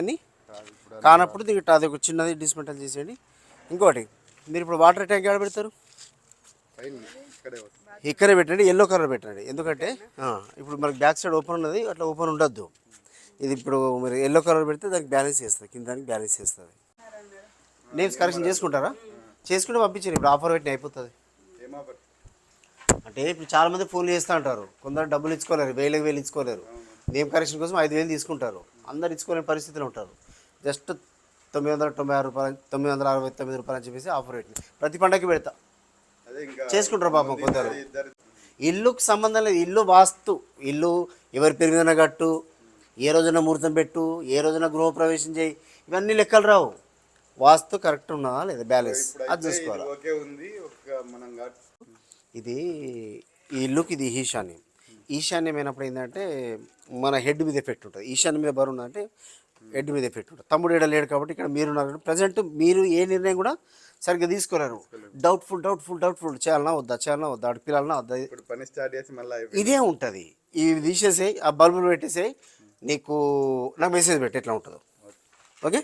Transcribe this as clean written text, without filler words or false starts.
అని కానప్పుడు దీనికి అది ఒక చిన్నది డిస్మెంటల్ చేసేయండి. ఇంకోటి మీరు ఇప్పుడు వాటర్ ట్యాంక్ ఎక్కడ పెడతారు? ఇక్కడే పెట్టండి, ఎల్లో కలర్ పెట్టండి. ఎందుకంటే ఇప్పుడు మనకి బ్యాక్ సైడ్ ఓపెన్ ఉన్నది, అట్లా ఓపెన్ ఉండొద్దు. ఇది ఇప్పుడు మీరు ఎల్లో కలర్ పెడితే దానికి బ్యాలెన్స్ చేస్తుంది, కింద దానికి బ్యాలెన్స్ చేస్తుంది. నేమ్స్ కరెక్షన్ చేసుకుంటారా? చేసుకుంటే పంపించండి. ఇప్పుడు ఆఫర్ పెట్టిన అయిపోతుంది. అంటే ఇప్పుడు చాలామంది ఫోన్లు చేస్తూ ఉంటారు, కొందరు డబ్బులు ఇచ్చుకోలేరు, వేలు ఇచ్చుకోలేరు. నేమ్ కరెక్షన్ కోసం 5,000 తీసుకుంటారు. అందరు ఇచ్చుకోలేని పరిస్థితిలో ఉంటారు. జస్ట్ 996 రూపాయలు, 969 రూపాయలు అని చెప్పేసి ఆఫర్ పెట్టింది. ప్రతి పండగకి పెడతా, చేసుకుంటారు పాపం కొందరు. ఇల్లుకు సంబంధం లేదు, ఇల్లు వాస్తు, ఇల్లు ఎవరి పేరు మీద కట్టు, ఏ రోజున ముహూర్తం పెట్టు, ఏ రోజున గృహప్రవేశం చేయి, ఇవన్నీ లెక్కలు రావు. వాస్తు కరెక్ట్ ఉన్నదా లేదా బ్యాలెన్స్ అది చూసుకోవాలి. ఇది ఈ ఇల్లుకి ఇది ఈశాన్యం. ఈశాన్యం అయినప్పుడు ఏంటంటే మన హెడ్ మీద ఎఫెక్ట్ ఉంటుంది. ఈశాన్యం మీద బరువు ఉందంటే హెడ్ మీద ఎఫెక్ట్ ఉంటుంది. తమ్ముడు ఏడ లేడు కాబట్టి ఇక్కడ మీరున్నారు. ప్రజెంట్ మీరు ఏ నిర్ణయం కూడా సరిగ్గా తీసుకోలేరు. డౌట్ఫుల్ చేయాలన్నా వద్దా, అడిపియాలన్నా వద్దా, పని స్టార్ట్ చేసి మళ్ళీ ఇదే ఉంటుంది. ఇవి తీసేసేయి, ఆ బల్బులు పెట్టేసేయి, నీకు నాకు మెసేజ్ పెట్టి ఎట్లా ఉంటుందో. ఓకే.